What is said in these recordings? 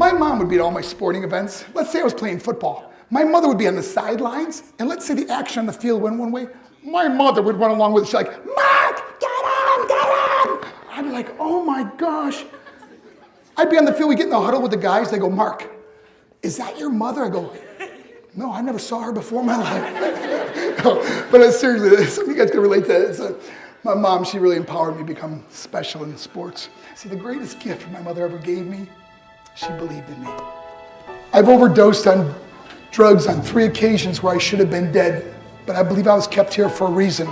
My mom would be at all my sporting events. Let's say I was playing football. My mother would be on the sidelines, and let's say the action on the field went one way. My mother would run along with it. She's like, Mark, get on, get on. I'd be like, oh my gosh. I'd be on the field, we get in the huddle with the guys. They go, Mark, is that your mother? I go, no, I never saw her before in my life. But seriously, some of you guys can relate to that. My mom, she really empowered me to become special in sports. See, the greatest gift my mother ever gave me, she believed in me. I've overdosed on drugs on 3 occasions where I should have been dead, but I believe I was kept here for a reason.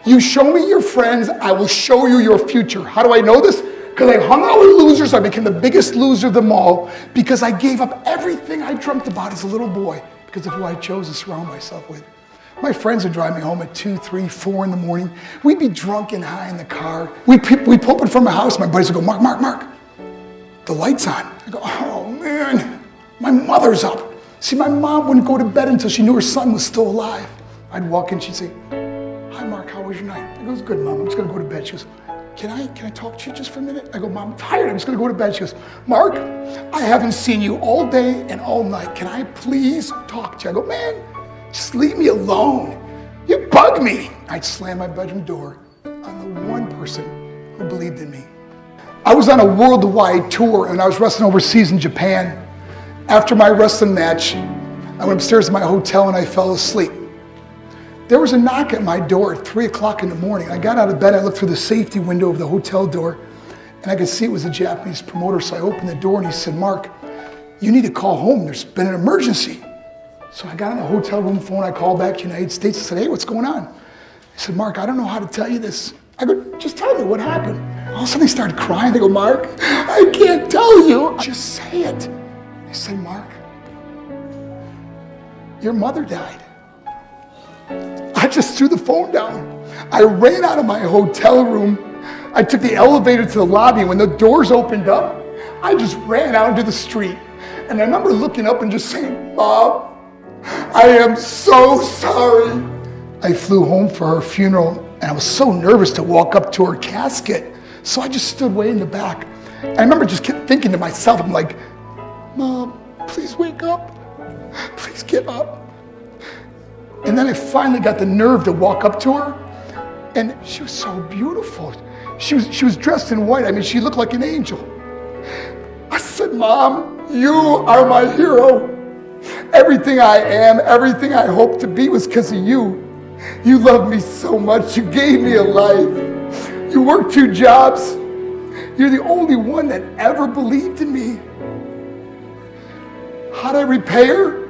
You show me your friends, I will show you your future. How do I know this? Because I hung out with losers. I became the biggest loser of them all because I gave up everything I dreamt about as a little boy because of who I chose to surround myself with. My friends would drive me home at 2, 3, 4 in the morning. We'd be drunk and high in the car. We'd pull up in front of my house. My buddies would go, Mark, the light's on. I go, oh man, my mother's up. See, my mom wouldn't go to bed until she knew her son was still alive. I'd walk in, she'd say, hi Mark, how was your night? I go, it's good, Mom, I'm just gonna go to bed. She goes, can I talk to you just for a minute? I go, Mom, I'm tired, I'm just gonna go to bed. She goes, Mark, I haven't seen you all day and all night. Can I please talk to you? I go, man, just leave me alone. You bug me. I'd slam my bedroom door on the one person who believed in me. I was on a worldwide tour and I was wrestling overseas in Japan. After my wrestling match, I went upstairs to my hotel and I fell asleep. There was a knock at my door at 3 o'clock in the morning. I got out of bed, I looked through the safety window of the hotel door, and I could see it was a Japanese promoter, so I opened the door and he said, Mark, you need to call home, there's been an emergency. So I got on the hotel room phone, I called back to the United States, I said, hey, what's going on? He said, Mark, I don't know how to tell you this. I go, just tell me what happened. All of a sudden they started crying, they go, Mark, I can't tell you. Just say it. He said, Mark, your mother died. I just threw the phone down. I ran out of my hotel room. I took the elevator to the lobby. When the doors opened up, I just ran out into the street. And I remember looking up and just saying, Mom, I am so sorry. I flew home for her funeral and I was so nervous to walk up to her casket. So I just stood way in the back. And I remember just kept thinking to myself, I'm like, Mom, please wake up. Please get up. And then I finally got the nerve to walk up to her, and she was so beautiful. She was dressed in white. I mean, she looked like an angel. I said, Mom, you are my hero. Everything I am, everything I hope to be was because of you. You loved me so much. You gave me a life. You worked 2 jobs. You're the only one that ever believed in me. How'd I repay her?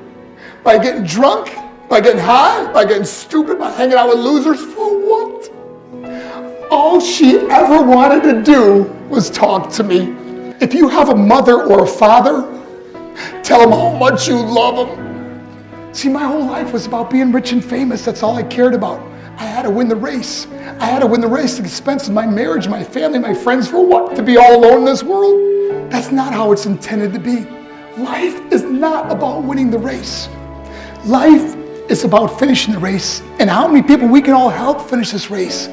By getting drunk? By getting high? By getting stupid? By hanging out with losers? For what? All she ever wanted to do was talk to me. If you have a mother or a father, tell them how much you love them. See, my whole life was about being rich and famous. That's all I cared about. I had to win the race. I had to win the race at the expense of my marriage, my family, my friends. For what? To be all alone in this world? That's not how it's intended to be. Life is not about winning the race. Life is about finishing the race, and how many people we can all help finish this race.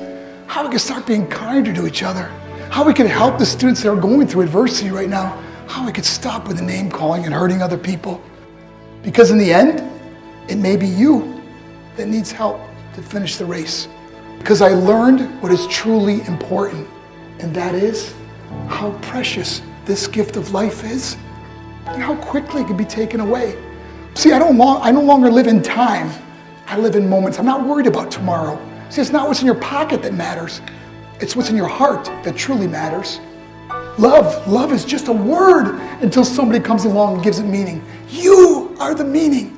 How we can start being kinder to each other. How we can help the students that are going through adversity right now. How we can stop with the name calling and hurting other people. Because in the end, it may be you that needs help to finish the race. Because I learned what is truly important, and that is how precious this gift of life is and how quickly it can be taken away. See, I no longer live in time. I live in moments. I'm not worried about tomorrow. See, it's not what's in your pocket that matters. It's what's in your heart that truly matters. Love is just a word until somebody comes along and gives it meaning. You are the meaning.